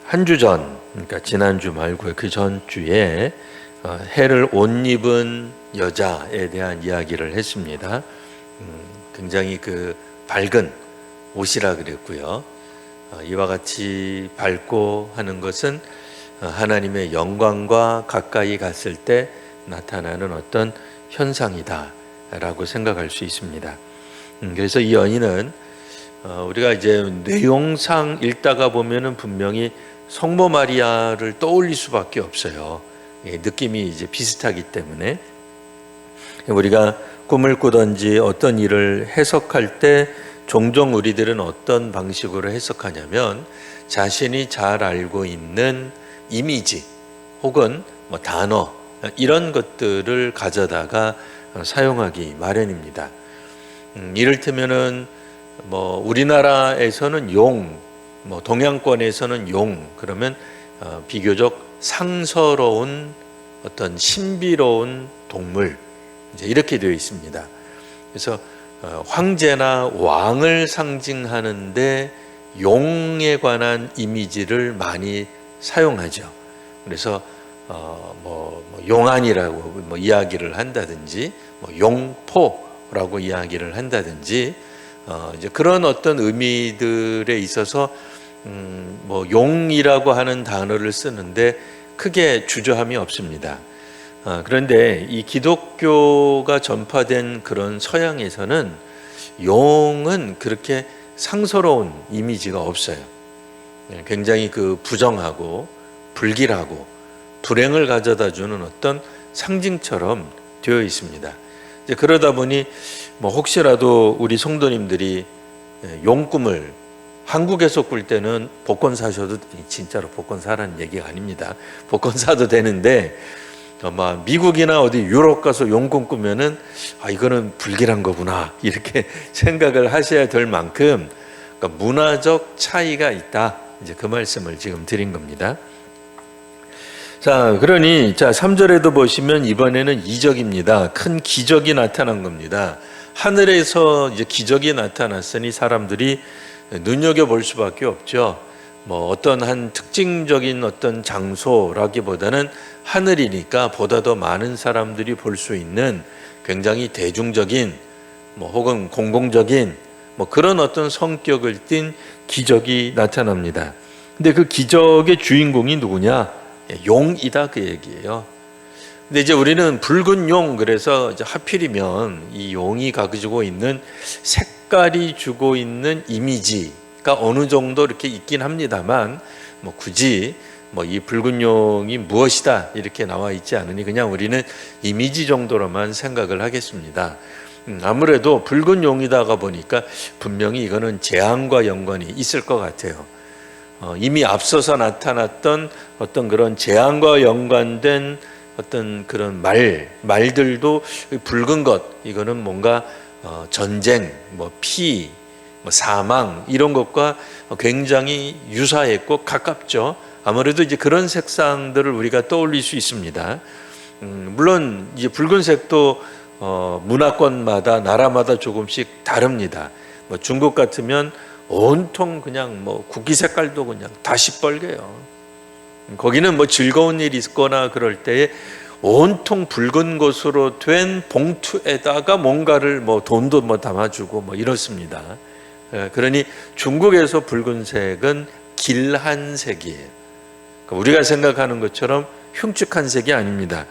한 주 전, 그러니까 지난주 말고요, 그 전주에 해를 옷 입은 여자에 대한 이야기를 했습니다. 굉장히 그 밝은 옷이라 그랬고요. 이와 같이 밝고 하는 것은 하나님의 영광과 가까이 갔을 때 나타나는 어떤 현상이다 라고 생각할 수 있습니다. 그래서 이 여인은 우리가 이제 내용상 읽다가 보면은 분명히 성모 마리아를 떠올릴 수밖에 없어요. 느낌이 이제 비슷하기 때문에 우리가 꿈을 꾸든지 어떤 일을 해석할 때 종종 우리들은 어떤 방식으로 해석하냐면 자신이 잘 알고 있는 이미지 혹은 뭐 단어 이런 것들을 가져다가 사용하기 마련입니다. 이를테면은 뭐 우리나라에서는 용, 뭐 동양권에서는 용 그러면 비교적 상서로운 어떤 신비로운 동물 이제 이렇게 되어 있습니다. 그래서 황제나 왕을 상징하는데 용에 관한 이미지를 많이 사용하죠. 그래서 뭐 용안이라고 뭐 이야기를 한다든지 뭐 용포라고 이야기를 한다든지 이제 그런 어떤 의미들에 있어서 뭐 용이라고 하는 단어를 쓰는데 크게 주저함이 없습니다. 그런데 이 기독교가 전파된 그런 서양에서는 용은 그렇게 상서로운 이미지가 없어요. 굉장히 그 부정하고 불길하고 불행을 가져다 주는 어떤 상징처럼 되어 있습니다. 이제 그러다 보니 뭐 혹시라도 우리 성도님들이 용 꿈을 한국에서 꿀 때는 복권 사셔도, 진짜로 복권 사라는 얘기가 아닙니다. 복권 사도 되는데 아마 미국이나 어디 유럽 가서 용꿈 꾸면은 이거는 불길한 거구나 이렇게 생각을 하셔야 될 만큼 그러니까 문화적 차이가 있다. 이제 그 말씀을 지금 드린 겁니다. 자, 그러니 3절에도 보시면 이번에는 이적입니다. 큰 기적이 나타난 겁니다. 하늘에서 이제 기적이 나타났으니 사람들이 눈여겨볼 수밖에 없죠. 뭐 어떤 한 특징적인 어떤 장소라기보다는 하늘이니까 보다 더 많은 사람들이 볼 수 있는 굉장히 대중적인 뭐 혹은 공공적인 뭐 그런 어떤 성격을 띤 기적이 나타납니다. 근데 그 기적의 주인공이 누구냐? 용이다 그 얘기예요. 근데 이제 우리는 붉은 용, 그래서 이제 하필이면 이 용이 가지고 있는 색깔이 주고 있는 이미지가 어느 정도 이렇게 있긴 합니다만 뭐 굳이 뭐 이 붉은 용이 무엇이다 이렇게 나와 있지 않으니 그냥 우리는 이미지 정도로만 생각을 하겠습니다. 아무래도 붉은 용이다가 보니까 분명히 이거는 재앙과 연관이 있을 것 같아요. 이미 앞서서 나타났던 어떤 그런 재앙과 연관된 어떤 그런 말들도 붉은 것, 이거는 뭔가 전쟁, 뭐 피, 뭐 사망 이런 것과 굉장히 유사했고 가깝죠. 아무래도 이제 그런 색상들을 우리가 떠올릴 수 있습니다. 물론 이제 붉은색도 문화권마다 나라마다 조금씩 다릅니다. 뭐 중국 같으면 온통 그냥 뭐 국기 색깔도 그냥 다 시뻘개요. 거기는 뭐 즐거운 일이 있거나 그럴 때에 온통 붉은 것으로 된 봉투에다가 뭔가를 뭐 돈도 뭐 담아주고 뭐 이렇습니다. 그러니 중국에서 붉은색은 길한 색이에요. 우리가 생각하는 것처럼 흉측한 색이 아닙니다.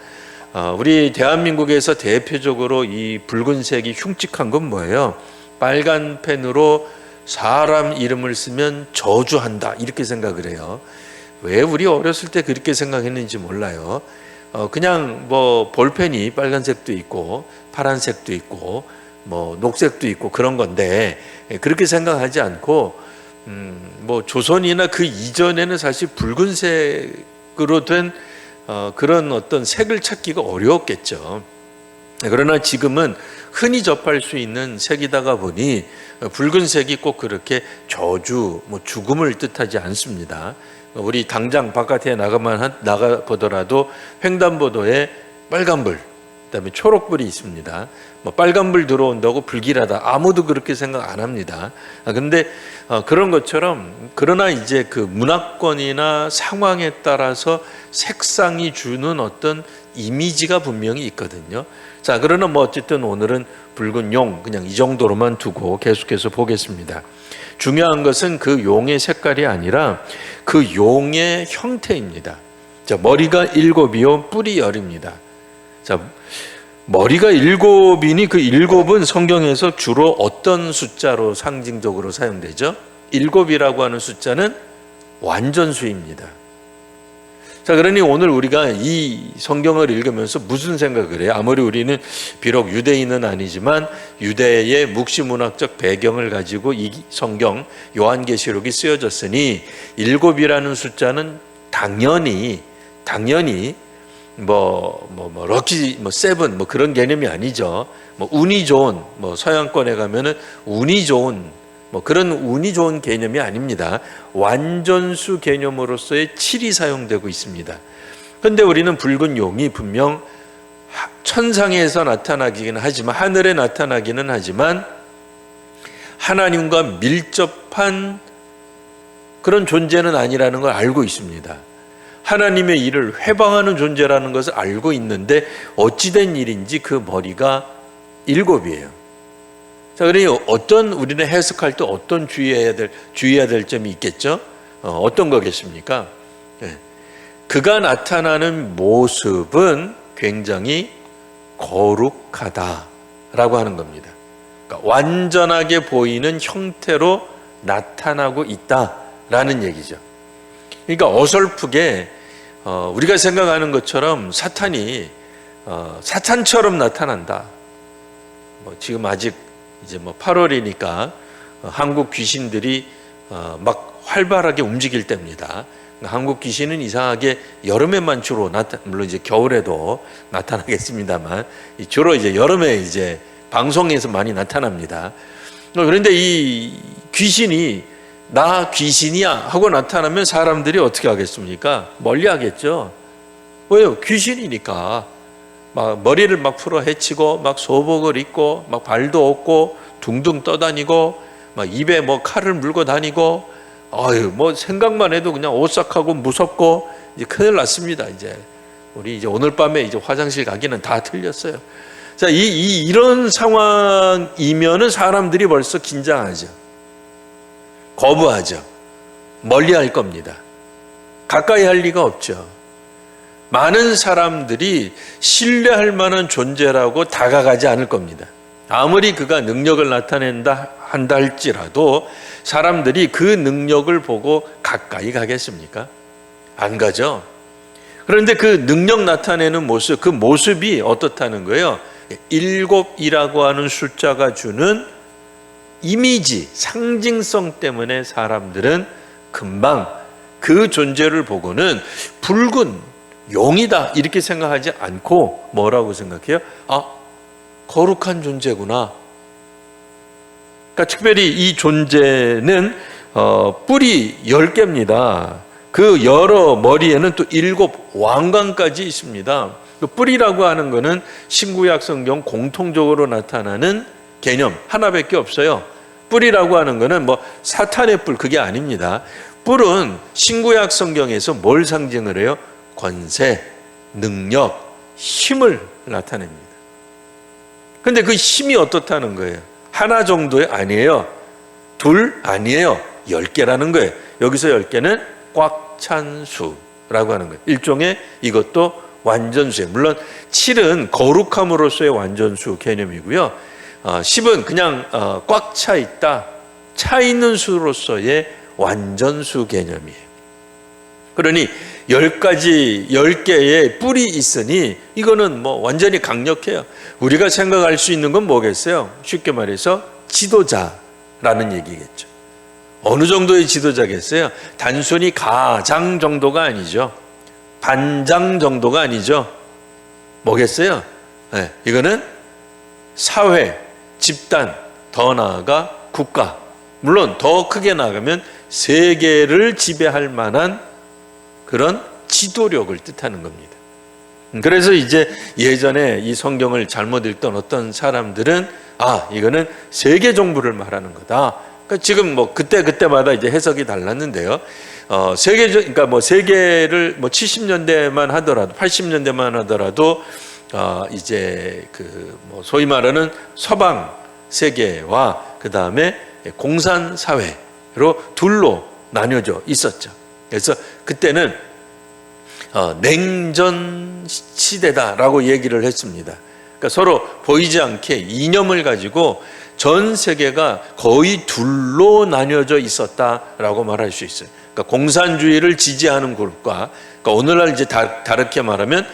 우리 대한민국에서 대표적으로 이 붉은색이 흉측한 건 뭐예요? 빨간 펜으로 사람 이름을 쓰면 저주한다 이렇게 생각을 해요. 왜 우리 어렸을 때 그렇게 생각했는지 몰라요. 그냥 뭐 볼펜이 빨간색도 있고 파란색도 있고 뭐 녹색도 있고 그런 건데 그렇게 생각하지 않고 뭐 조선이나 그 이전에는 사실 붉은색으로 된 그런 어떤 색을 찾기가 어려웠겠죠. 그러나 지금은 흔히 접할 수 있는 색이다가 보니 붉은색이 꼭 그렇게 저주, 뭐 죽음을 뜻하지 않습니다. 우리 당장 바깥에 나가 보더라도 횡단보도에 빨간불, 그다음에 초록불이 있습니다. 뭐 빨간불 들어온다고 불길하다, 아무도 그렇게 생각 안 합니다. 근데 그런 것처럼, 그러나 이제 그 문화권이나 상황에 따라서 색상이 주는 어떤 이미지가 분명히 있거든요. 자, 그러나 뭐 어쨌든 오늘은 붉은 용 그냥 이 정도로만 두고 계속해서 보겠습니다. 중요한 것은 그 용의 색깔이 아니라 그 용의 형태입니다. 자, 머리가 7이요 뿔이 10입니다. 자, 머리가 7이니 그 7은 성경에서 주로 어떤 숫자로 상징적으로 사용되죠? 7이라고 하는 숫자는 완전수입니다. 자, 그러니 오늘 우리가 이 성경을 읽으면서 무슨 생각을 해요? 아무리 우리는 비록 유대인은 아니지만 유대의 묵시문학적 배경을 가지고 이 성경 요한계시록이 쓰여졌으니 7이라는 숫자는 당연히 럭키 세븐 그런 개념이 아니죠. 운이 좋은, 서양권에 가면은 운이 좋은 그런 운이 좋은 개념이 아닙니다. 완전수 개념으로서의 7이 사용되고 있습니다. 그런데 우리는 붉은 용이 분명 천상에서 나타나기는 하지만, 하늘에 나타나기는 하지만 하나님과 밀접한 그런 존재는 아니라는 걸 알고 있습니다. 하나님의 일을 회방하는 존재라는 것을 알고 있는데 어찌된 일인지 그 머리가 7이에요. 자, 그러니 우리는 해석할 때 어떤 주의해야 될 점이 있겠죠? 어떤 거겠습니까? 그가 나타나는 모습은 굉장히 거룩하다라고 하는 겁니다. 그러니까 완전하게 보이는 형태로 나타나고 있다라는 얘기죠. 그러니까 어설프게 우리가 생각하는 것처럼 사탄이 사탄처럼 나타난다. 지금 아직 이제 8월이니까 한국 귀신들이 막 활발하게 움직일 때입니다. 한국 귀신은 이상하게 여름에만 주로 물론 이제 겨울에도 나타나겠습니다만 주로 이제 여름에 이제 방송에서 많이 나타납니다. 그런데 이 귀신이 나 귀신이야 하고 나타나면 사람들이 어떻게 하겠습니까? 멀리 하겠죠. 왜요? 귀신이니까. 막 머리를 막 풀어 헤치고 막 소복을 입고 막 발도 없고 둥둥 떠다니고 막 입에 칼을 물고 다니고 생각만 해도 그냥 오싹하고 무섭고 이제 큰일 났습니다. 우리 이제 오늘 밤에 이제 화장실 가기는 다 틀렸어요. 자, 이런 상황이면은 사람들이 벌써 긴장하죠. 거부하죠. 멀리 할 겁니다. 가까이 할 리가 없죠. 많은 사람들이 신뢰할 만한 존재라고 다가가지 않을 겁니다. 아무리 그가 능력을 나타낸다 한다 할지라도 사람들이 그 능력을 보고 가까이 가겠습니까? 안 가죠. 그런데 그 능력 나타내는 모습, 그 모습이 어떻다는 거예요? 7이라고 하는 숫자가 주는 이미지, 상징성 때문에 사람들은 금방 그 존재를 보고는 붉은 용이다 이렇게 생각하지 않고 뭐라고 생각해요? 거룩한 존재구나. 그러니까 특별히 이 존재는 뿔이 10개입니다. 그 여러 머리에는 또 7 왕관까지 있습니다. 그 뿔이라고 하는 것은 신구약 성경 공통적으로 나타나는 개념 하나밖에 없어요. 뿔이라고 하는 것은 사탄의 뿔 그게 아닙니다. 뿔은 신구약 성경에서 뭘 상징을 해요? 권세, 능력, 힘을 나타냅니다. 그런데 그 힘이 어떻다는 거예요? 하나 정도에 아니에요. 둘 아니에요. 10개라는 거예요. 여기서 10개는 꽉 찬 수라고 하는 거예요. 일종의 이것도 완전수예요. 물론 7은 거룩함으로서의 완전수 개념이고요. 10은 그냥 꽉 차 있다, 차 있는 수로서의 완전수 개념이에요. 그러니 10개의 뿔이 있으니 이거는 완전히 강력해요. 우리가 생각할 수 있는 건 뭐겠어요? 쉽게 말해서 지도자라는 얘기겠죠. 어느 정도의 지도자겠어요? 단순히 가장 정도가 아니죠. 반장 정도가 아니죠. 뭐겠어요? 이거는 사회, 집단, 더 나아가 국가, 물론 더 크게 나가면 세계를 지배할 만한 그런 지도력을 뜻하는 겁니다. 그래서 이제 예전에 이 성경을 잘못 읽던 어떤 사람들은 이거는 세계 정부를 말하는 거다. 그러니까 지금 뭐 그때마다 이제 해석이 달랐는데요. 그러니까 뭐 세계를 뭐 70년대만 하더라도 80년대만 하더라도 이제 그 뭐 소위 말하는 서방 세계와 그 다음에 공산 사회로 둘로 나뉘어져 있었죠. 그래서 그때는 냉전 시대다라고 얘기를 했습니다. 그러니까 서로 보이지 않게 이념을 가지고 전 세계가 거의 둘로 나뉘어져 있었다라고 말할 수 있어요. 그러니까 공산주의를 지지하는 그룹과, 그러니까 오늘날 이제 다르게 말하면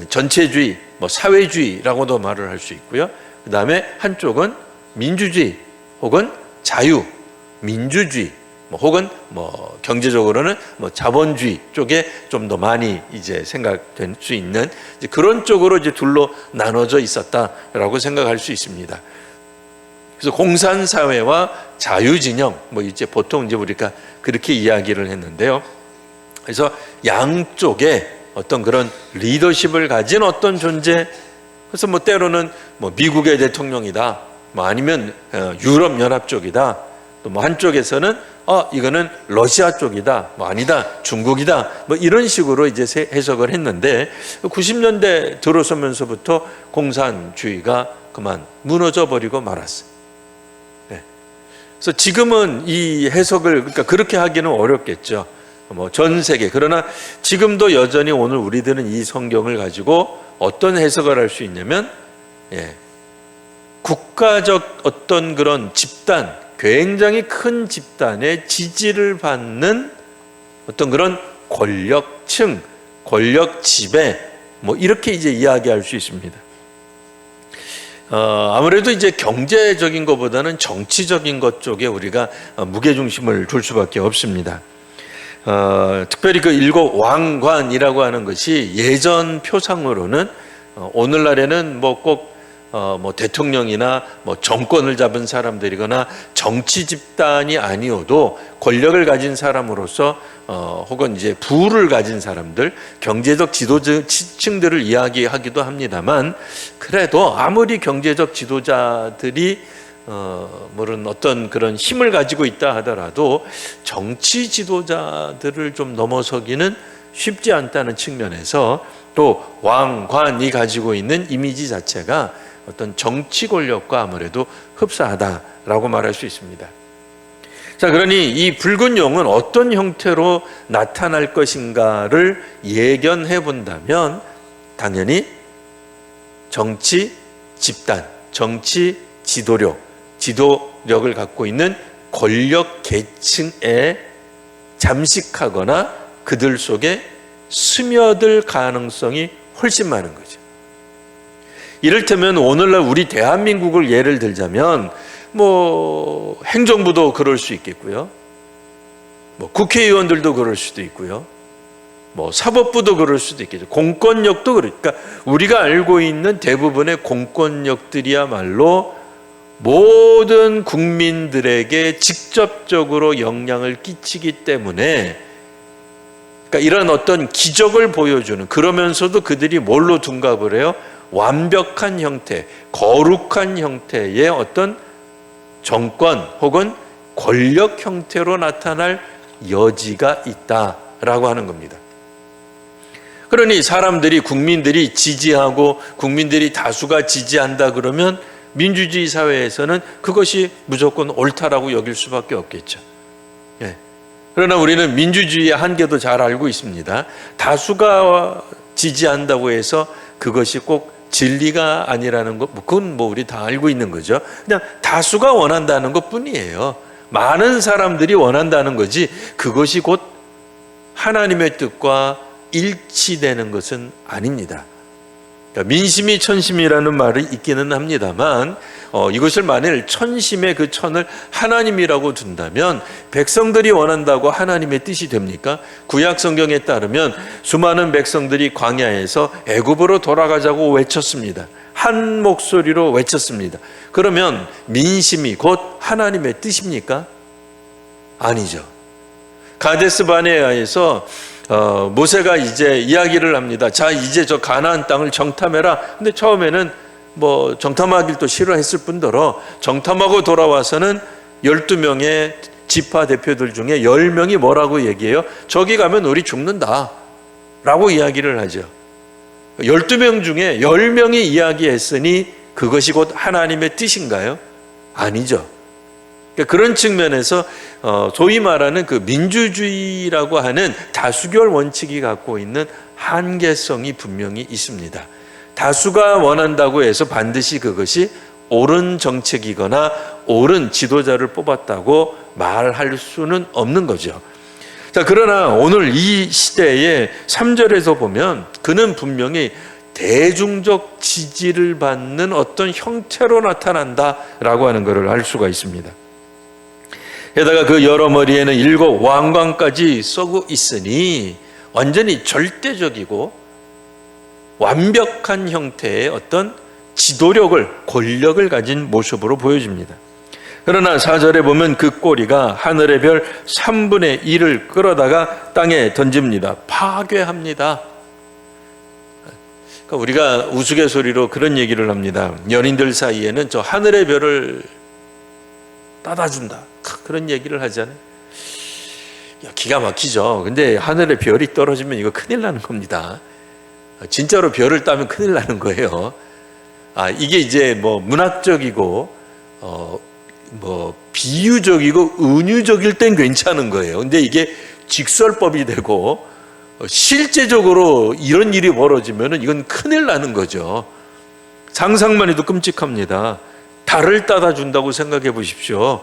전체주의, 뭐 사회주의라고도 말을 할 수 있고요. 그 다음에 한쪽은 민주주의 혹은 자유민주주의, 혹은 뭐 경제적으로는 뭐 자본주의 쪽에 좀 더 많이 이제 생각될 수 있는 이제 그런 쪽으로 이제 둘로 나눠져 있었다라고 생각할 수 있습니다. 그래서 공산 사회와 자유 진영, 뭐 이제 보통 이제 우리가 그렇게 이야기를 했는데요. 그래서 양쪽에 어떤 그런 리더십을 가진 어떤 존재, 그래서 뭐 때로는 뭐 미국의 대통령이다, 뭐 아니면 유럽 연합 쪽이다, 또 뭐 한쪽에서는 이거는 러시아 쪽이다, 뭐 아니다, 중국이다, 뭐 이런 식으로 이제 해석을 했는데 90년대 들어서면서부터 공산주의가 그만 무너져 버리고 말았어요. 그래서 지금은 이 해석을 그러니까 그렇게 하기는 어렵겠죠. 뭐 전 세계, 그러나 지금도 여전히 오늘 우리들은 이 성경을 가지고 어떤 해석을 할 수 있냐면 국가적 어떤 그런 집단, 굉장히 큰 집단의 지지를 받는 어떤 그런 권력층, 권력 지배, 뭐 이렇게 이제 이야기할 수 있습니다. 아무래도 이제 경제적인 것보다는 정치적인 것 쪽에 우리가 무게중심을 둘 수밖에 없습니다. 특별히 그 일곱 왕관이라고 하는 것이 예전 표상으로는 오늘날에는 뭐 꼭 뭐 대통령이나 뭐 정권을 잡은 사람들이거나 정치 집단이 아니어도 권력을 가진 사람으로서 혹은 이제 부를 가진 사람들, 경제적 지도층들을 이야기하기도 합니다만, 그래도 아무리 경제적 지도자들이 물론 어떤 그런 힘을 가지고 있다 하더라도 정치 지도자들을 좀 넘어서기는 쉽지 않다는 측면에서 또 왕관이 가지고 있는 이미지 자체가 어떤 정치 권력과 아무래도 흡사하다라고 말할 수 있습니다. 자, 그러니 이 붉은 용은 어떤 형태로 나타날 것인가를 예견해 본다면 당연히 정치 집단, 정치 지도력을 갖고 있는 권력 계층에 잠식하거나 그들 속에 스며들 가능성이 훨씬 많은 거죠. 이를테면 오늘날 우리 대한민국을 예를 들자면 뭐 행정부도 그럴 수 있겠고요, 뭐 국회의원들도 그럴 수도 있고요, 뭐 사법부도 그럴 수도 있겠죠. 공권력도 그러니까 우리가 알고 있는 대부분의 공권력들이야말로 모든 국민들에게 직접적으로 영향을 끼치기 때문에, 그러니까 이런 어떤 기적을 보여주는, 그러면서도 그들이 뭘로 둔갑을 해요? 완벽한 형태, 거룩한 형태의 어떤 정권 혹은 권력 형태로 나타날 여지가 있다라고 하는 겁니다. 그러니 사람들이, 국민들이 지지하고 국민들이 다수가 지지한다 그러면 민주주의 사회에서는 그것이 무조건 옳다라고 여길 수밖에 없겠죠. 그러나 우리는 민주주의의 한계도 잘 알고 있습니다. 다수가 지지한다고 해서 그것이 꼭 진리가 아니라는 것, 그건 뭐 우리 다 알고 있는 거죠. 그냥 다수가 원한다는 것 뿐이에요. 많은 사람들이 원한다는 거지 그것이 곧 하나님의 뜻과 일치되는 것은 아닙니다. 그러니까 민심이 천심이라는 말이 있기는 합니다만 이것을 만일 천심의 그 천을 하나님이라고 둔다면 백성들이 원한다고 하나님의 뜻이 됩니까? 구약 성경에 따르면 수많은 백성들이 광야에서 애굽으로 돌아가자고 외쳤습니다. 한 목소리로 외쳤습니다. 그러면 민심이 곧 하나님의 뜻입니까? 아니죠. 가데스 바네아에서 모세가 이제 이야기를 합니다. 자, 이제 저 가나안 땅을 정탐해라. 근데 처음에는 뭐 정탐하기를 싫어했을 뿐더러 정탐하고 돌아와서는 12명의 지파 대표들 중에 10명이 뭐라고 얘기해요? 저기 가면 우리 죽는다 라고 이야기를 하죠. 12명 중에 10명이 이야기했으니 그것이 곧 하나님의 뜻인가요? 아니죠. 그러니까 그런 측면에서 소위 말하는 그 민주주의라고 하는 다수결 원칙이 갖고 있는 한계성이 분명히 있습니다. 다수가 원한다고 해서 반드시 그것이 옳은 정책이거나 옳은 지도자를 뽑았다고 말할 수는 없는 거죠. 자, 그러나 오늘 이 시대에 3절에서 보면 그는 분명히 대중적 지지를 받는 어떤 형태로 나타난다라고 하는 것을 알 수가 있습니다. 게다가 그 여러 머리에는 7 왕관까지 써고 있으니 완전히 절대적이고 완벽한 형태의 어떤 지도력을, 권력을 가진 모습으로 보여집니다. 그러나 4절에 보면 그 꼬리가 하늘의 별 3분의 1을 끌어다가 땅에 던집니다. 파괴합니다. 그러니까 우리가 우스갯소리로 그런 얘기를 합니다. 연인들 사이에는 저 하늘의 별을 따다준다, 그런 얘기를 하잖아요. 기가 막히죠. 근데 하늘에 별이 떨어지면 이거 큰일 나는 겁니다. 진짜로 별을 따면 큰일 나는 거예요. 이게 이제 뭐 문학적이고 뭐 비유적이고 은유적일 땐 괜찮은 거예요. 근데 이게 직설법이 되고 실제적으로 이런 일이 벌어지면 이건 큰일 나는 거죠. 상상만 해도 끔찍합니다. 달을 따다 준다고 생각해 보십시오.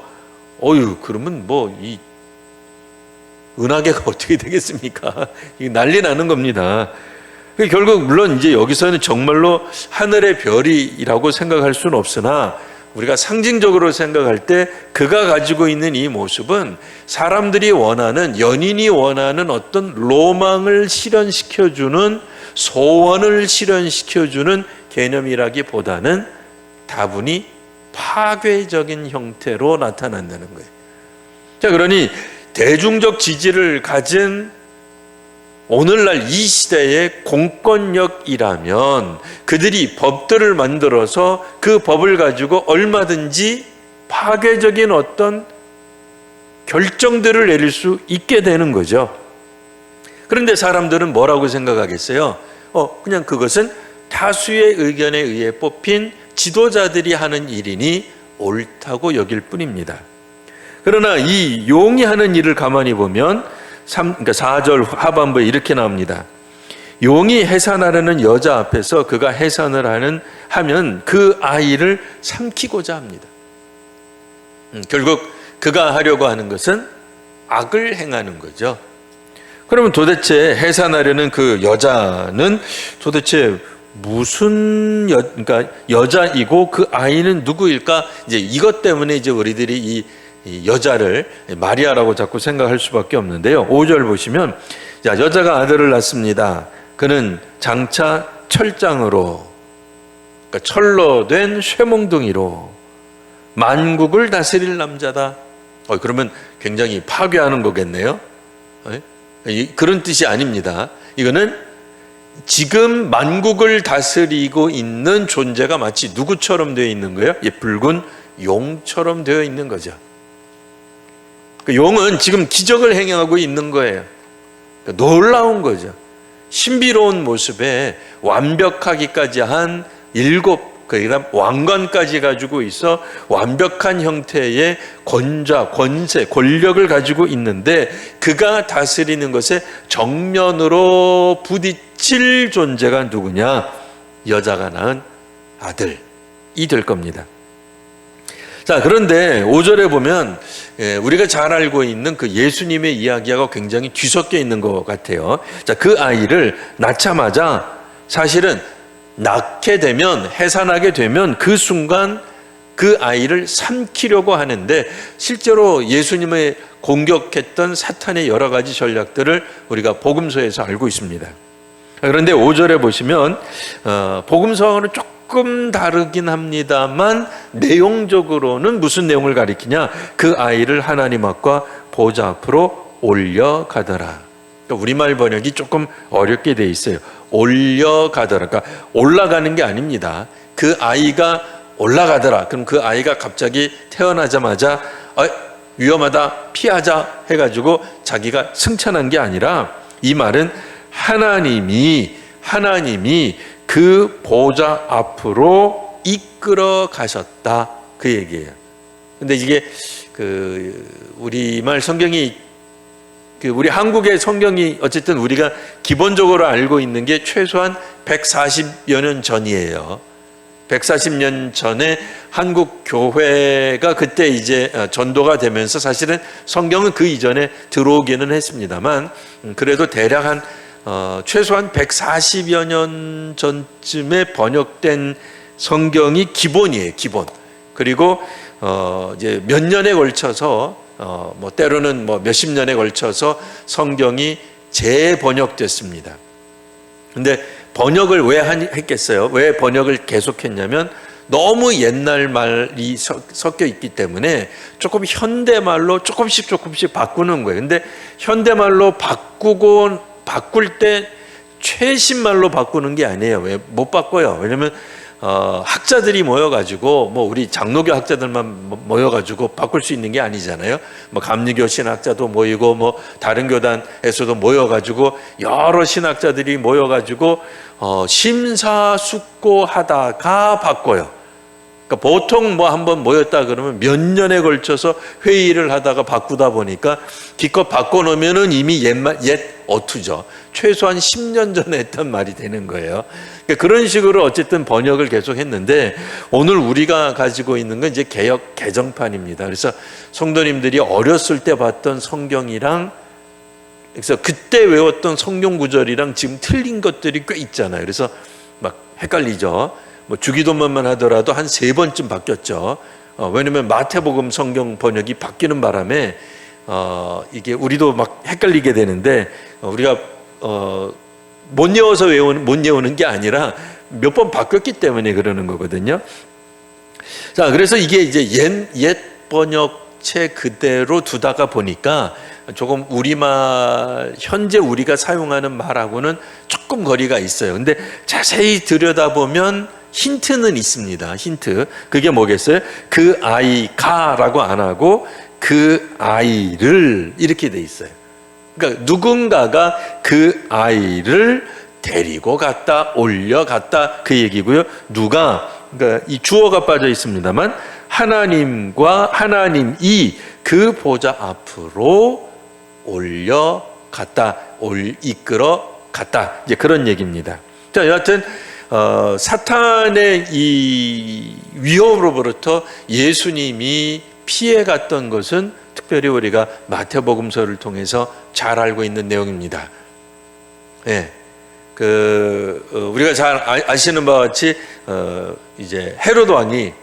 그러면 뭐 이 은하계가 어떻게 되겠습니까? 이게 난리 나는 겁니다. 결국 물론 이제 여기서는 정말로 하늘의 별이라고 생각할 수는 없으나 우리가 상징적으로 생각할 때 그가 가지고 있는 이 모습은 사람들이 원하는, 연인이 원하는 어떤 로망을 실현시켜주는, 소원을 실현시켜주는 개념이라기보다는 다분히 파괴적인 형태로 나타난다는 거예요. 자, 그러니 대중적 지지를 가진 오늘날 이 시대의 공권력이라면 그들이 법들을 만들어서 그 법을 가지고 얼마든지 파괴적인 어떤 결정들을 내릴 수 있게 되는 거죠. 그런데 사람들은 뭐라고 생각하겠어요? 그냥 그것은 다수의 의견에 의해 뽑힌 지도자들이 하는 일이니 옳다고 여길 뿐입니다. 그러나 이 용이 하는 일을 가만히 보면 4절 하반부에 이렇게 나옵니다. 용이 해산하려는 여자 앞에서 그가 해산을 하면 그 아이를 삼키고자 합니다. 결국 그가 하려고 하는 것은 악을 행하는 거죠. 그러면 도대체 해산하려는 그 여자는 도대체 무슨 그러니까 여자이고 그 아이는 누구일까? 이제 이것 때문에 이제 우리들이 이 여자를 마리아라고 자꾸 생각할 수밖에 없는데요. 5절 보시면 여자가 아들을 낳습니다. 그는 장차 철장으로, 그러니까 철로 된 쇠몽둥이로 만국을 다스릴 남자다. 그러면 굉장히 파괴하는 거겠네요. 그런 뜻이 아닙니다. 이거는 지금 만국을 다스리고 있는 존재가 마치 누구처럼 되어 있는 거예요? 붉은 용처럼 되어 있는 거죠. 그 용은 지금 기적을 행하고 있는 거예요. 그러니까 놀라운 거죠. 신비로운 모습에 완벽하기까지 한 7, 그러니까 왕관까지 가지고 있어 완벽한 형태의 권좌, 권세, 권력을 가지고 있는데 그가 다스리는 것에 정면으로 부딪힐 존재가 누구냐? 여자가 낳은 아들이 될 겁니다. 자, 그런데 5절에 보면 우리가 잘 알고 있는 그 예수님의 이야기가 굉장히 뒤섞여 있는 것 같아요. 자, 그 아이를 낳자마자 사실은 낳게 되면, 해산하게 되면 그 순간 그 아이를 삼키려고 하는데 실제로 예수님의 공격했던 사탄의 여러 가지 전략들을 우리가 복음서에서 알고 있습니다. 그런데 5절에 보시면 복음서와는 조금 다르긴 합니다만 내용적으로는 무슨 내용을 가리키냐? 그 아이를 하나님 앞과 보좌 앞으로 올려가더라. 그러니까 우리말 번역이 조금 어렵게 돼 있어요. 올려가더라. 그러니까 올라가는 게 아닙니다. 그 아이가 올라가더라. 그럼 그 아이가 갑자기 태어나자마자 위험하다, 피하자 해가지고 자기가 승천한 게 아니라, 이 말은 하나님이 그 보좌 앞으로 이끌어 가셨다, 그 얘기예요. 근데 이게 우리말 성경이, 우리 한국의 성경이 어쨌든 우리가 기본적으로 알고 있는 게 최소한 140여 년 전이에요. 140년 전에 한국 교회가 그때 이제 전도가 되면서, 사실은 성경은 그 이전에 들어오기는 했습니다만, 그래도 대략 한 최소한 140여 년 전쯤에 번역된 성경이 기본이에요, 기본. 그리고 이제 몇 년에 걸쳐서 뭐 때로는 뭐 몇십 년에 걸쳐서 성경이 재번역됐습니다. 근데 번역을 왜 했겠어요? 왜 번역을 계속했냐면, 너무 옛날 말이 섞여 있기 때문에 조금 현대말로 조금씩 바꾸는 거예요. 근데 현대말로 바꿀 때 최신말로 바꾸는 게 아니에요. 왜 못 바꿔요? 왜냐면 학자들이 모여가지고, 뭐 우리 장로교 학자들만 모여가지고 바꿀 수 있는 게 아니잖아요. 뭐 감리교 신학자도 모이고, 뭐 다른 교단에서도 모여가지고, 여러 신학자들이 모여가지고 심사숙고하다가 바꿔요. 그러니까 보통 뭐 한번 모였다 그러면 몇 년에 걸쳐서 회의를 하다가 바꾸다 보니까 기껏 바꿔놓으면은 이미 옛 어투죠. 최소한 10년 전에 했던 말이 되는 거예요. 그러니까 그런 식으로 어쨌든 번역을 계속 했는데, 오늘 우리가 가지고 있는 건 이제 개역 개정판입니다. 그래서 성도님들이 어렸을 때 봤던 성경이랑, 그래서 그때 외웠던 성경 구절이랑 지금 틀린 것들이 꽤 있잖아요. 그래서 막 헷갈리죠. 뭐 주기도문만 하더라도 한 3번쯤 바뀌었죠. 왜냐면 마태복음 성경 번역이 바뀌는 바람에 이게 우리도 막 헷갈리게 되는데, 우리가 못 외우는 게 아니라 몇 번 바뀌었기 때문에 그러는 거거든요. 자, 그래서 이게 이제 옛 번역체 그대로 두다가 보니까 조금 우리말, 현재 우리가 사용하는 말하고는 조금 거리가 있어요. 근데 자세히 들여다보면 힌트는 있습니다. 힌트. 그게 뭐겠어요? 그 아이가라고 안 하고 그 아이를 이렇게 돼 있어요. 그러니까 누군가가 그 아이를 데리고 갔다, 올려갔다, 그 얘기고요. 누가, 그러니까 이 주어가 빠져 있습니다만, 하나님이 그 보좌 앞으로 올려갔다, 이끌어 갔다, 이제 그런 얘기입니다. 자, 여하튼 사탄의 이 위협으로부터 예수님이 피해갔던 것은 특별히 우리가 마태복음서를 통해서 잘 알고 있는 내용입니다. 예, 우리가 잘 아시는 바와 같이 이제 헤로드 왕이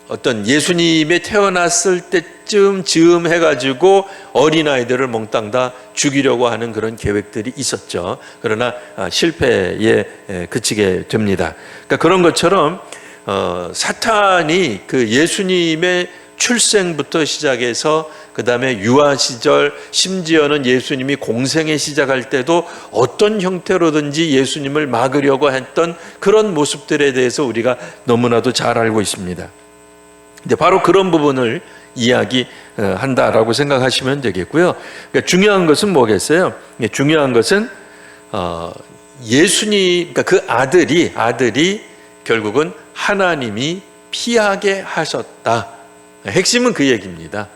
어떤 예수님이 태어났을 때쯤 즈음해가지고 어린아이들을 몽땅 다 죽이려고 하는 그런 계획들이 있었죠. 그러나 실패에 그치게 됩니다. 그러니까 그런 것처럼 사탄이 그 예수님의 출생부터 시작해서 그 다음에 유아 시절, 심지어는 예수님이 공생에 시작할 때도 어떤 형태로든지 예수님을 막으려고 했던 그런 모습들에 대해서 우리가 너무나도 잘 알고 있습니다. 근데 바로 그런 부분을 이야기한다라고 생각하시면 되겠고요. 그러니까 중요한 것은 뭐겠어요? 중요한 것은 예수님, 그러니까 그 아들이 결국은 하나님이 피하게 하셨다. 핵심은 그 얘기입니다.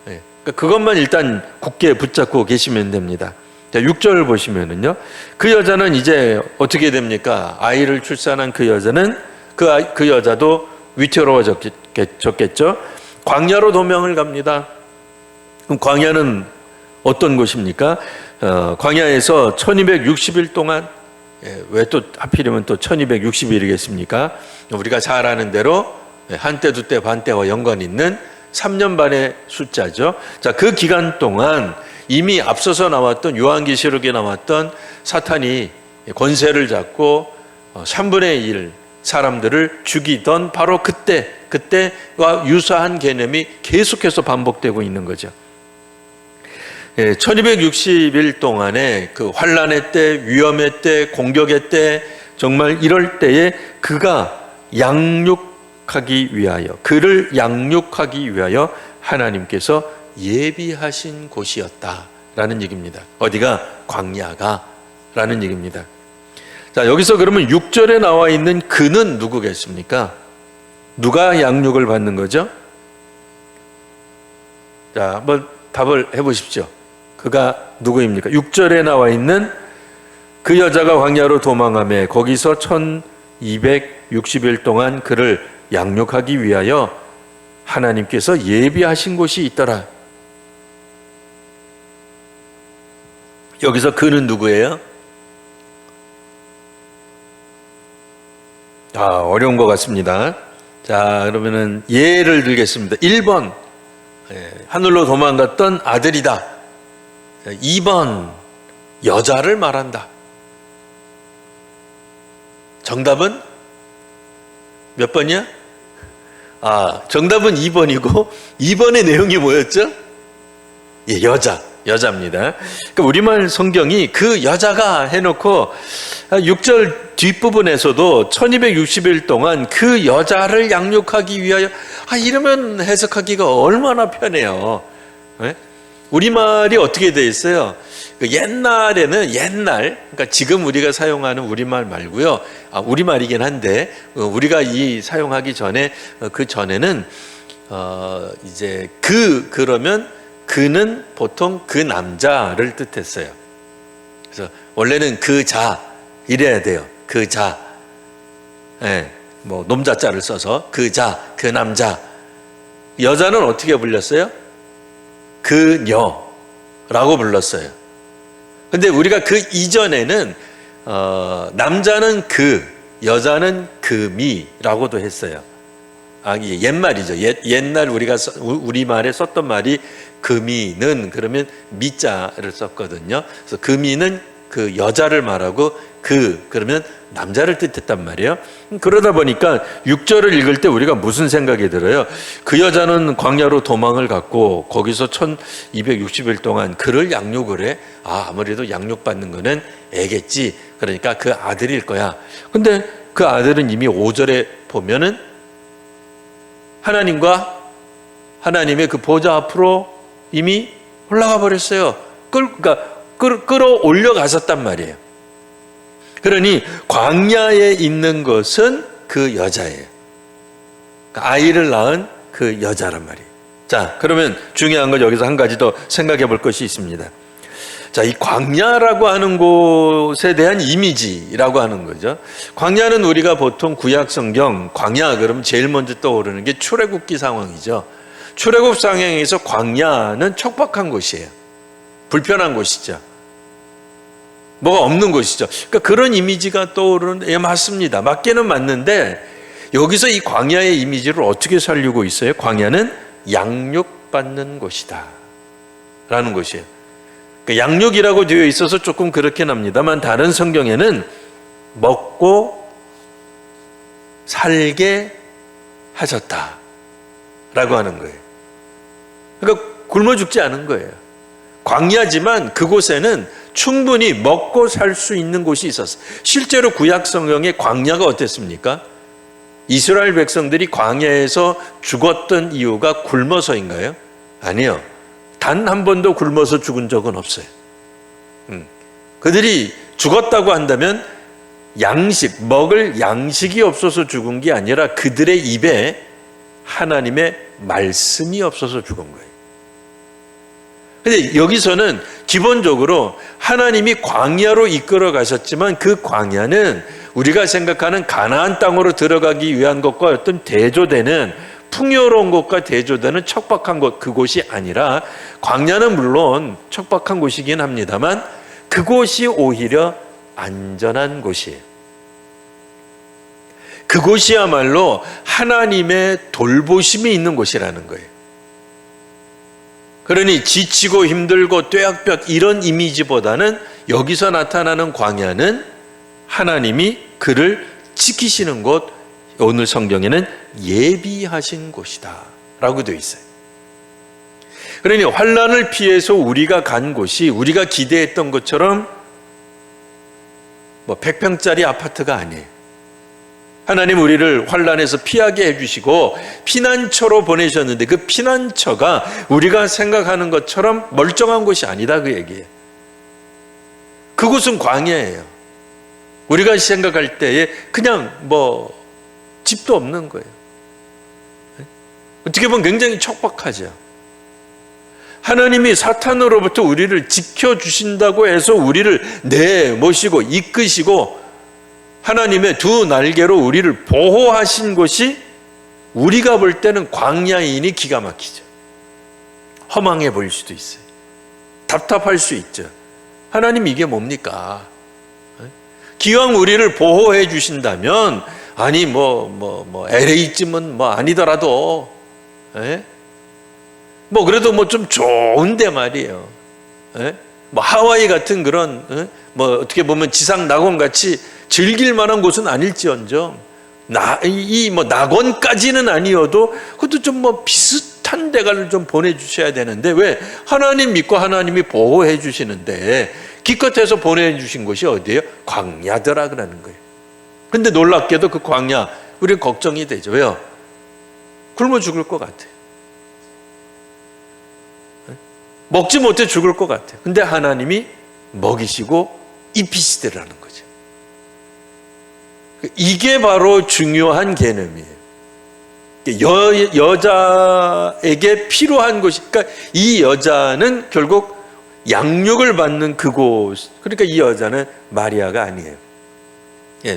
그러니까 그것만 일단 굳게 붙잡고 계시면 됩니다. 자, 6절을 보시면은요, 그 여자는 이제 어떻게 됩니까? 아이를 출산한 그 여자는 그 여자도 위태로워졌겠죠. 광야로 도망을 갑니다. 그럼 광야는 어떤 곳입니까? 광야에서 1260일 동안, 왜 또 하필이면 또 1260일이겠습니까? 우리가 잘 아는 대로 한때 두때 반때와 연관이 있는 3년 반의 숫자죠. 자, 그 기간 동안 이미 앞서서 나왔던 요한계시록에 나왔던 사탄이 권세를 잡고 3분의 1 사람들을 죽이던 바로 그때와 유사한 개념이 계속해서 반복되고 있는 거죠. 1260일 동안의 그 환난의 때, 위험의 때, 공격의 때, 정말 이럴 때에 그가 양육하기 위하여, 그를 양육하기 위하여 하나님께서 예비하신 곳이었다라는 얘기입니다. 어디가? 광야가 라는 얘기입니다. 자, 여기서 그러면 6절에 나와 있는 그는 누구겠습니까? 누가 양육을 받는 거죠? 자, 한번 답을 해보십시오. 그가 누구입니까? 6절에 나와 있는 그 여자가 광야로 도망하며 거기서 1260일 동안 그를 양육하기 위하여 하나님께서 예비하신 곳이 있더라. 여기서 그는 누구예요? 어려운 것 같습니다. 자, 그러면은 예를 들겠습니다. 1번, 하늘로 도망갔던 아들이다. 2번, 여자를 말한다. 정답은 몇 번이야? 정답은 2번이고 2번의 내용이 뭐였죠? 여자입니다. 그러니까 우리말 성경이 그 여자가 해놓고 6절 뒷부분에서도 1260일 동안 그 여자를 양육하기 위하여, 이러면 해석하기가 얼마나 편해요. 네? 우리말이 어떻게 돼 있어요? 옛날에는 그러니까 지금 우리가 사용하는 우리말 말고요. 우리말이긴 한데 우리가 사용하기 전에 그 전에는 이제 그러면 그는 보통 그 남자를 뜻했어요. 그래서 원래는 그 자 이래야 돼요. 그 자, 뭐 놈자자를 써서 그 자, 그 남자. 여자는 어떻게 불렸어요? 그녀라고 불렀어요. 근데 우리가 그 이전에는 남자는 그, 여자는 금이라고도 했어요. 이게 옛말이죠. 옛날 우리말에 썼던 말이 금이는 그러면 미자를 썼거든요. 그래서 금이는 그 여자를 말하고 그러면 남자를 뜻했단 말이에요. 그러다 보니까 6절을 읽을 때 우리가 무슨 생각이 들어요? 그 여자는 광야로 도망을 갔고 거기서 1260일 동안 그를 양육을 해. 아무래도 양육받는 거는 애겠지. 그러니까 그 아들일 거야. 근데 그 아들은 이미 5절에 보면은 하나님의 그 보좌 앞으로 이미 올라가 버렸어요. 끌어올려 갔었단 말이에요. 그러니 광야에 있는 것은 그 여자예요. 아이를 낳은 그 여자란 말이에요. 자, 그러면 중요한 건 여기서 한 가지 더 생각해 볼 것이 있습니다. 자, 이 광야라고 하는 곳에 대한 이미지라고 하는 거죠. 광야는 우리가 보통 구약 성경 광야 그러면 제일 먼저 떠오르는 게 출애굽기 상황이죠. 출애굽 상황에서 광야는 척박한 곳이에요. 불편한 곳이죠. 뭐가 없는 곳이죠. 그러니까 그런 이미지가 떠오르는, 맞습니다. 맞기는 맞는데 여기서 이 광야의 이미지를 어떻게 살리고 있어요? 광야는 양육받는 곳이다 라는 것이에요. 그러니까 양육이라고 되어 있어서 조금 그렇긴 합니다만 다른 성경에는 먹고 살게 하셨다 라고 하는 거예요. 그러니까 굶어 죽지 않은 거예요. 광야지만 그곳에는 충분히 먹고 살 수 있는 곳이 있었어요. 실제로 구약 성경의 광야가 어땠습니까? 이스라엘 백성들이 광야에서 죽었던 이유가 굶어서인가요? 아니요. 단 한 번도 굶어서 죽은 적은 없어요. 그들이 죽었다고 한다면 먹을 양식이 없어서 죽은 게 아니라 그들의 입에 하나님의 말씀이 없어서 죽은 거예요. 근데 여기서는 기본적으로 하나님이 광야로 이끌어 가셨지만 그 광야는 우리가 생각하는 가나안 땅으로 들어가기 위한 것과 어떤 대조되는 풍요로운 곳과 대조되는 척박한 곳, 그곳이 아니라 광야는 물론 척박한 곳이긴 합니다만 그곳이 오히려 안전한 곳이에요. 그곳이야말로 하나님의 돌보심이 있는 곳이라는 거예요. 그러니 지치고 힘들고 뙤약볕 이런 이미지보다는 여기서 나타나는 광야는 하나님이 그를 지키시는 곳, 오늘 성경에는 예비하신 곳이다 라고 되어 있어요. 그러니 환난을 피해서 우리가 간 곳이 우리가 기대했던 것처럼 뭐 100평짜리 아파트가 아니에요. 하나님 우리를 환난에서 피하게 해주시고 피난처로 보내셨는데 그 피난처가 우리가 생각하는 것처럼 멀쩡한 곳이 아니다, 그 얘기예요. 그곳은 광야예요. 우리가 생각할 때에 그냥 뭐 집도 없는 거예요. 어떻게 보면 굉장히 척박하죠. 하나님이 사탄으로부터 우리를 지켜주신다고 해서 우리를 내모시고 이끄시고 하나님의 두 날개로 우리를 보호하신 곳이 우리가 볼 때는 광야이니 기가 막히죠. 허망해 보일 수도 있어요. 답답할 수 있죠. 하나님 이게 뭡니까? 기왕 우리를 보호해 주신다면 아니 LA쯤은 뭐 아니더라도 뭐 그래도 뭐 좀 좋은데 말이에요. 뭐 하와이 같은 그런 뭐 어떻게 보면 지상 낙원 같이 즐길 만한 곳은 아닐지언정 뭐 낙원까지는 아니어도 그것도 좀 뭐 비슷한 데가를 좀 보내주셔야 되는데 왜 하나님 믿고 하나님이 보호해 주시는데 기껏해서 보내주신 곳이 어디예요? 광야더라 그러는 거예요. 근데 놀랍게도 그 광야 우리는 걱정이 되죠. 왜요? 굶어 죽을 것 같아요. 먹지 못해 죽을 것 같아요. 근데 하나님이 먹이시고 입히시더라는 거죠. 이게 바로 중요한 개념이에요. 여자에게 필요한 것이, 그러니까 이 여자는 결국 양육을 받는 그곳, 그러니까 이 여자는 마리아가 아니에요.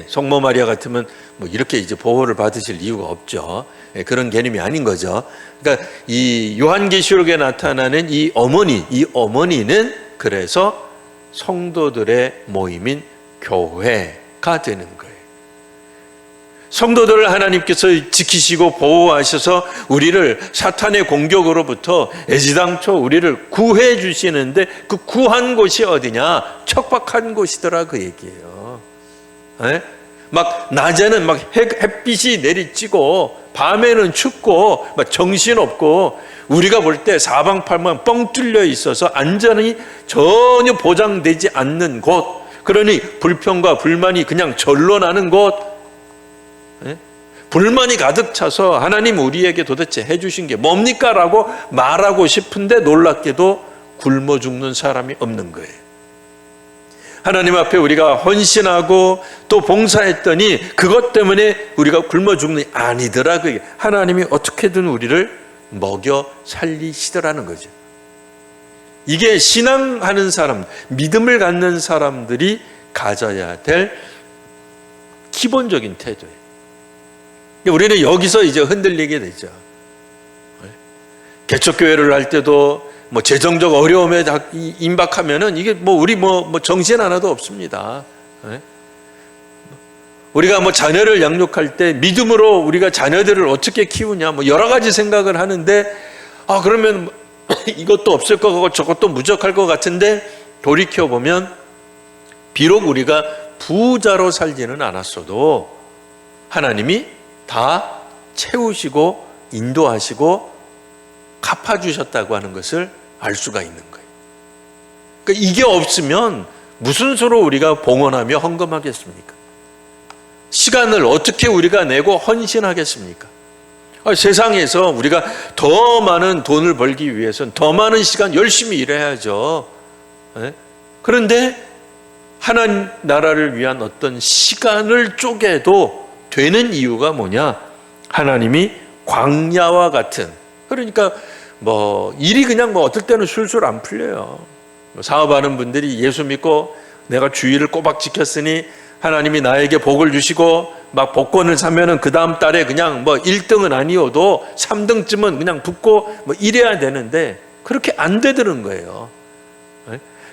성모 마리아 같으면 뭐 이렇게 이제 보호를 받으실 이유가 없죠. 그런 개념이 아닌 거죠. 그러니까 이 요한계시록에 나타나는 이 어머니는 그래서 성도들의 모임인 교회가 되는 거예요. 성도들을 하나님께서 지키시고 보호하셔서 우리를 사탄의 공격으로부터 애지당초 우리를 구해 주시는데 그 구한 곳이 어디냐? 척박한 곳이더라 그 얘기예요. 막 낮에는 막 햇빛이 내리쬐고 밤에는 춥고 막 정신없고 우리가 볼 때 사방팔방 뻥 뚫려 있어서 안전이 전혀 보장되지 않는 곳, 그러니 불평과 불만이 그냥 절로 나는 곳, 불만이 가득 차서 하나님 우리에게 도대체 해주신 게 뭡니까? 라고 말하고 싶은데 놀랍게도 굶어 죽는 사람이 없는 거예요. 하나님 앞에 우리가 헌신하고 또 봉사했더니 그것 때문에 우리가 굶어 죽는 게 아니더라. 그게 하나님이 어떻게든 우리를 먹여 살리시더라는 거죠. 이게 신앙하는 사람, 믿음을 갖는 사람들이 가져야 될 기본적인 태도예요. 우리는 여기서 이제 흔들리게 되죠. 개척교회를 할 때도 뭐 재정적 어려움에 임박하면은 이게 뭐 우리 뭐 정신 하나도 없습니다. 우리가 뭐 자녀를 양육할 때 믿음으로 우리가 자녀들을 어떻게 키우냐 뭐 여러 가지 생각을 하는데 그러면 이것도 없을 것 같고 저것도 무적할 것 같은데 돌이켜 보면 비록 우리가 부자로 살지는 않았어도 하나님이 다 채우시고 인도하시고 갚아주셨다고 하는 것을 알 수가 있는 거예요. 그러니까 이게 없으면 무슨 수로 우리가 봉헌하며 헌금하겠습니까? 시간을 어떻게 우리가 내고 헌신하겠습니까? 세상에서 우리가 더 많은 돈을 벌기 위해서는 더 많은 시간 열심히 일해야죠. 그런데 하나님 나라를 위한 어떤 시간을 쪼개도 되는 이유가 뭐냐? 하나님이 광야와 같은, 그러니까 뭐 일이 그냥 뭐 어떨 때는 술술 안 풀려요. 사업하는 분들이 예수 믿고 내가 주의를 꼬박 지켰으니 하나님이 나에게 복을 주시고 막 복권을 사면은 그 다음 달에 그냥 뭐 1등은 아니어도 3등쯤은 그냥 붙고 뭐 이래야 되는데 그렇게 안 되더는 거예요.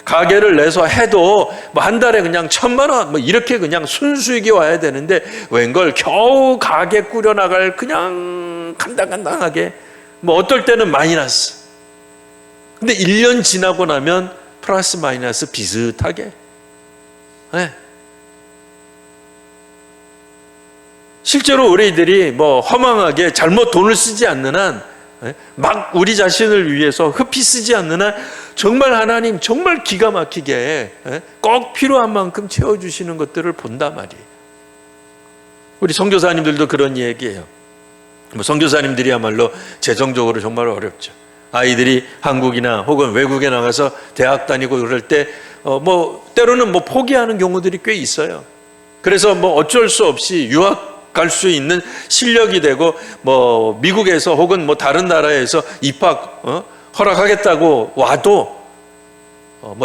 가게를 내서 해도 뭐 한 달에 그냥 1,000만 원 뭐 이렇게 그냥 순수익이 와야 되는데 웬걸 겨우 가게 꾸려나갈 그냥 간당간당하게 뭐 어떨 때는 마이너스. 근데 1년 지나고 나면 플러스 마이너스 비슷하게. 실제로 우리들이 뭐 허망하게 잘못 돈을 쓰지 않는 한 막 우리 자신을 위해서 흡히 쓰지 않는 한 정말 하나님 정말 기가 막히게 꼭 필요한 만큼 채워주시는 것들을 본단 말이에요. 우리 선교사님들도 그런 얘기예요. 선교사님들이야말로 재정적으로 정말 어렵죠. 아이들이 한국이나 혹은 외국에 나가서 대학 다니고 그럴 때 때로는 포기하는 경우들이 꽤 있어요. 그래서 어쩔 수 없이 유학 갈 수 있는 실력이 되고 미국에서 혹은 다른 나라에서 입학 허락하겠다고 와도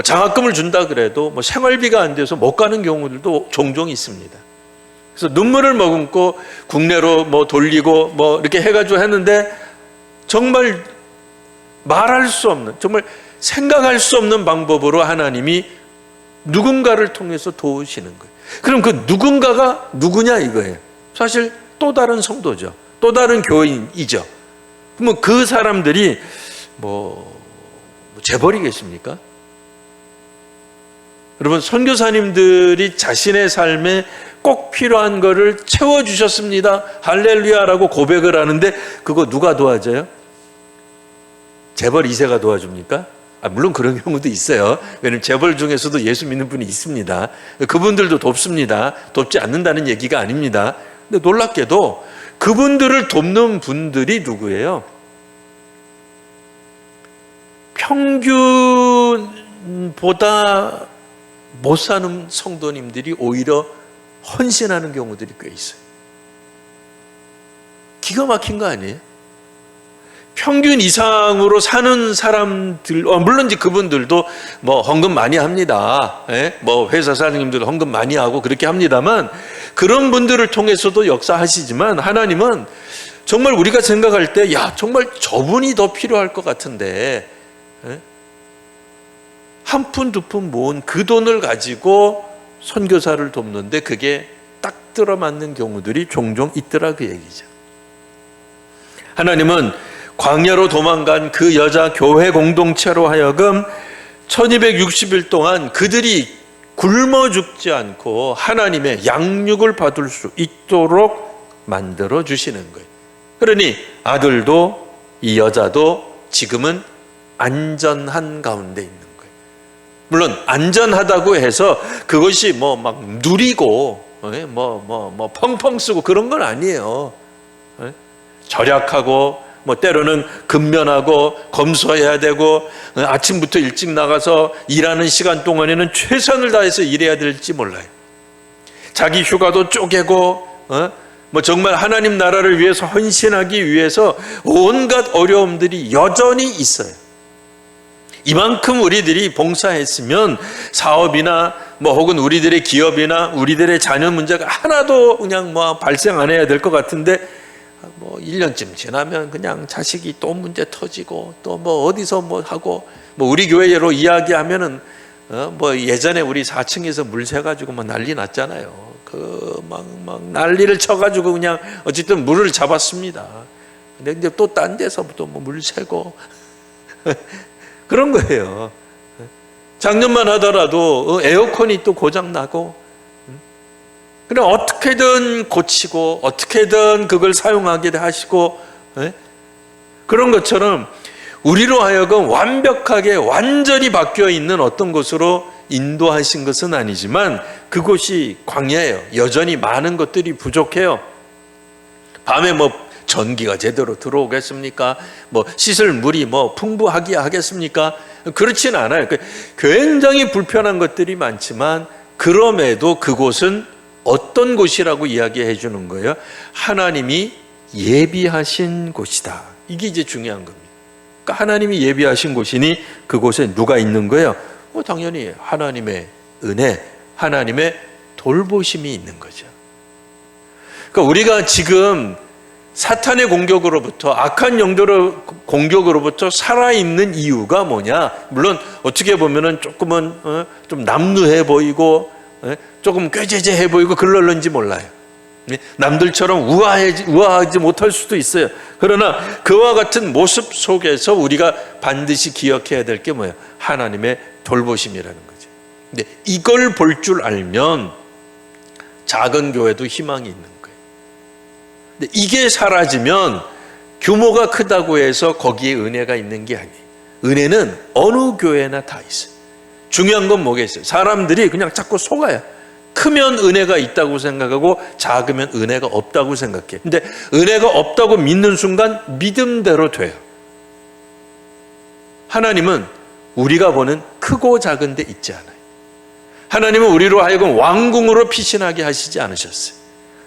장학금을 준다 그래도 생활비가 안 돼서 못 가는 경우들도 종종 있습니다. 그래서 눈물을 머금고 국내로 돌리고 이렇게 해가지고 했는데 정말 말할 수 없는, 정말 생각할 수 없는 방법으로 하나님이 누군가를 통해서 도우시는 거예요. 그럼 그 누군가가 누구냐 이거예요. 사실 또 다른 성도죠. 또 다른 교인이죠. 그러면 그 사람들이 재벌이겠습니까? 여러분, 선교사님들이 자신의 삶에 꼭 필요한 것을 채워주셨습니다. 할렐루야라고 고백을 하는데 그거 누가 도와줘요? 재벌 2세가 도와줍니까? 물론 그런 경우도 있어요. 왜냐하면 재벌 중에서도 예수 믿는 분이 있습니다. 그분들도 돕습니다. 돕지 않는다는 얘기가 아닙니다. 근데 놀랍게도 그분들을 돕는 분들이 누구예요? 평균보다 못 사는 성도님들이 오히려 헌신하는 경우들이 꽤 있어요. 기가 막힌 거 아니에요? 평균 이상으로 사는 사람들, 물론 이제 그분들도 헌금 많이 합니다. 회사 사장님들 헌금 많이 하고 그렇게 합니다만, 그런 분들을 통해서도 역사하시지만 하나님은 정말 우리가 생각할 때, 정말 저분이 더 필요할 것 같은데, 한 푼 두 푼 모은 그 돈을 가지고 선교사를 돕는데 그게 딱 들어맞는 경우들이 종종 있더라, 그 얘기죠. 하나님은 광야로 도망간 그 여자 교회 공동체로 하여금 1260일 동안 그들이 굶어 죽지 않고 하나님의 양육을 받을 수 있도록 만들어 주시는 거예요. 그러니 아들도 이 여자도 지금은 안전한 가운데 있는 거예요. 물론 안전하다고 해서 그것이 막 누리고 펑펑 쓰고 그런 건 아니에요. 절약하고 때로는 근면하고 검소해야 되고 아침부터 일찍 나가서 일하는 시간 동안에는 최선을 다해서 일해야 될지 몰라요. 자기 휴가도 쪼개고 정말 하나님 나라를 위해서 헌신하기 위해서 온갖 어려움들이 여전히 있어요. 이만큼 우리들이 봉사했으면 사업이나 혹은 우리들의 기업이나 우리들의 자녀 문제가 하나도 그냥 발생 안 해야 될 것 같은데 1년쯤 지나면 그냥 자식이 또 문제 터지고 또 어디서 하고 우리 교회로 이야기하면은 예전에 우리 4층에서 물 새가지고 난리 났잖아요. 막 난리를 쳐가지고 그냥 어쨌든 물을 잡았습니다. 근데 이제 또 딴 데서부터 물 새고 그런 거예요. 작년만 하더라도 에어컨이 또 고장 나고, 그래 어떻게든 고치고 어떻게든 그걸 사용하게 하시고, 그런 것처럼 우리로 하여금 완벽하게 완전히 바뀌어 있는 어떤 곳으로 인도하신 것은 아니지만 그곳이 광야예요. 여전히 많은 것들이 부족해요. 밤에 전기가 제대로 들어오겠습니까? 씻을 물이 풍부하게 하겠습니까? 그렇진 않아요. 굉장히 불편한 것들이 많지만 그럼에도 그곳은 어떤 곳이라고 이야기해 주는 거예요? 하나님이 예비하신 곳이다. 이게 이제 중요한 겁니다. 그러니까 하나님이 예비하신 곳이니 그곳에 누가 있는 거예요? 당연히 하나님의 은혜, 하나님의 돌보심이 있는 거죠. 그러니까 우리가 지금 사탄의 공격으로부터, 악한 영들의 공격으로부터 살아있는 이유가 뭐냐? 물론 어떻게 보면은 조금은 좀 남루해 보이고 조금 꾀죄죄해 보이고 그럴런지 몰라요. 남들처럼 우아하지 못할 수도 있어요. 그러나 그와 같은 모습 속에서 우리가 반드시 기억해야 될 게 뭐예요? 하나님의 돌보심이라는 거죠. 근데 이걸 볼 줄 알면 작은 교회도 희망이 있는 거예요. 근데 이게 사라지면 규모가 크다고 해서 거기에 은혜가 있는 게 아니에요. 은혜는 어느 교회나 다 있어요. 중요한 건 뭐겠어요? 사람들이 그냥 자꾸 속아요. 크면 은혜가 있다고 생각하고 작으면 은혜가 없다고 생각해요. 근데 은혜가 없다고 믿는 순간 믿음대로 돼요. 하나님은 우리가 보는 크고 작은 데 있지 않아요. 하나님은 우리로 하여금 왕궁으로 피신하게 하시지 않으셨어요.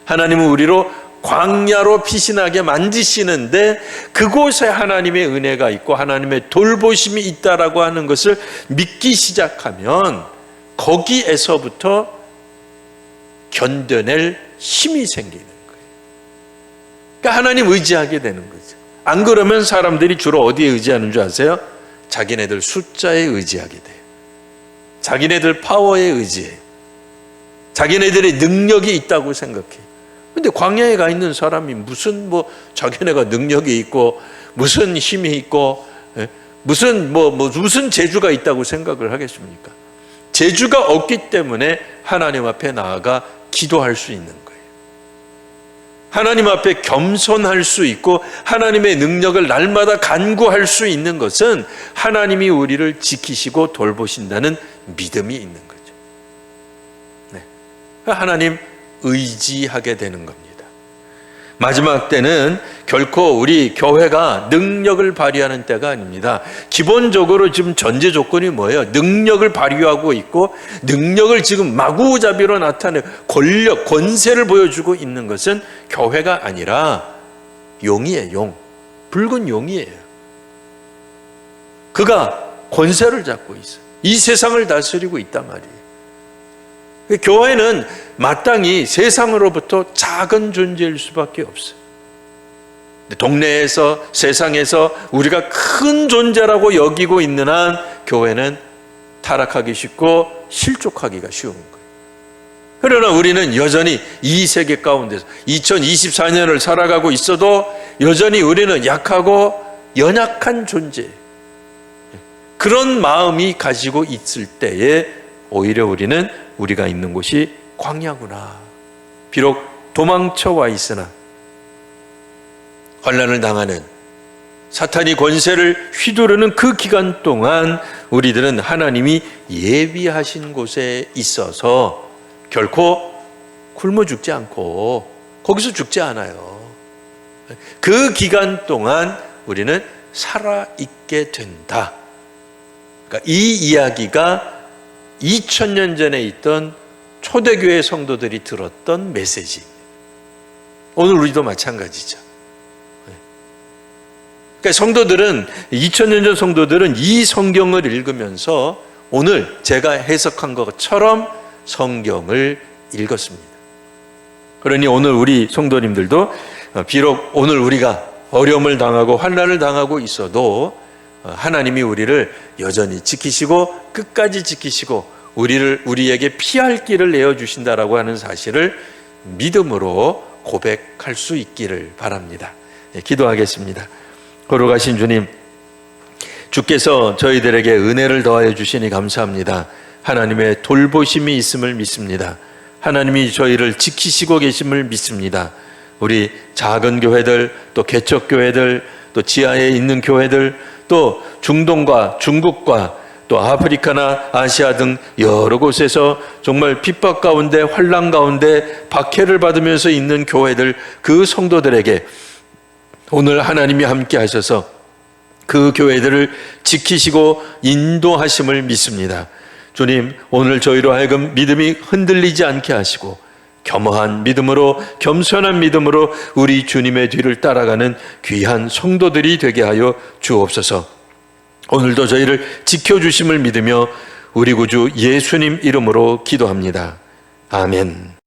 하나님은 우리로 광야로 피신하게 만드시는데 그곳에 하나님의 은혜가 있고 하나님의 돌보심이 있다라고 하는 것을 믿기 시작하면 거기에서부터 견뎌낼 힘이 생기는 거예요. 그러니까 하나님 의지하게 되는 거죠. 안 그러면 사람들이 주로 어디에 의지하는 줄 아세요? 자기네들 숫자에 의지하게 돼요. 자기네들 파워에 의지해요. 자기네들의 능력이 있다고 생각해요. 근데 광야에 가 있는 사람이 무슨 자기네가 능력이 있고 무슨 힘이 있고 무슨 재주가 있다고 생각을 하겠습니까? 재주가 없기 때문에 하나님 앞에 나아가 기도할 수 있는 거예요. 하나님 앞에 겸손할 수 있고 하나님의 능력을 날마다 간구할 수 있는 것은 하나님이 우리를 지키시고 돌보신다는 믿음이 있는 거죠. 네. 하나님 의지하게 되는 겁니다. 마지막 때는 결코 우리 교회가 능력을 발휘하는 때가 아닙니다. 기본적으로 지금 전제 조건이 뭐예요? 능력을 발휘하고 있고 능력을 지금 마구잡이로 나타내고 권력, 권세를 보여주고 있는 것은 교회가 아니라 용이에요. 용. 붉은 용이에요. 그가 권세를 잡고 있어요. 이 세상을 다스리고 있단 말이에요. 교회는 마땅히 세상으로부터 작은 존재일 수밖에 없어요. 동네에서 세상에서 우리가 큰 존재라고 여기고 있는 한 교회는 타락하기 쉽고 실족하기가 쉬운 거예요. 그러나 우리는 여전히 이 세계 가운데서 2024년을 살아가고 있어도 여전히 우리는 약하고 연약한 존재, 그런 마음이 가지고 있을 때에 오히려 우리는 우리가 있는 곳이 광야구나. 비록 도망쳐 와 있으나 환난을 당하는 사탄이 권세를 휘두르는 그 기간 동안 우리들은 하나님이 예비하신 곳에 있어서 결코 굶어 죽지 않고 거기서 죽지 않아요. 그 기간 동안 우리는 살아있게 된다. 그러니까 이 이야기가 2000년 전에 있던 초대교회 성도들이 들었던 메시지. 오늘 우리도 마찬가지죠. 그러니까 성도들은 2000년 전 성도들은 이 성경을 읽으면서 오늘 제가 해석한 것처럼 성경을 읽었습니다. 그러니 오늘 우리 성도님들도 비록 오늘 우리가 어려움을 당하고 환난을 당하고 있어도 하나님이 우리를 여전히 지키시고 끝까지 지키시고 우리에게 피할 길을 내어주신다라고 하는 사실을 믿음으로 고백할 수 있기를 바랍니다. 기도하겠습니다. 거룩하신 주님, 주께서 저희들에게 은혜를 더하여 주시니 감사합니다. 하나님의 돌보심이 있음을 믿습니다. 하나님이 저희를 지키시고 계심을 믿습니다. 우리 작은 교회들, 또 개척교회들, 또 지하에 있는 교회들, 또 중동과 중국과 또 아프리카나 아시아 등 여러 곳에서 정말 핍박 가운데 환난 가운데 박해를 받으면서 있는 교회들, 그 성도들에게 오늘 하나님이 함께 하셔서 그 교회들을 지키시고 인도하심을 믿습니다. 주님, 오늘 저희로 하여금 믿음이 흔들리지 않게 하시고 겸허한 믿음으로, 겸손한 믿음으로 우리 주님의 뒤를 따라가는 귀한 성도들이 되게 하여 주옵소서. 오늘도 저희를 지켜주심을 믿으며 우리 구주 예수님 이름으로 기도합니다. 아멘.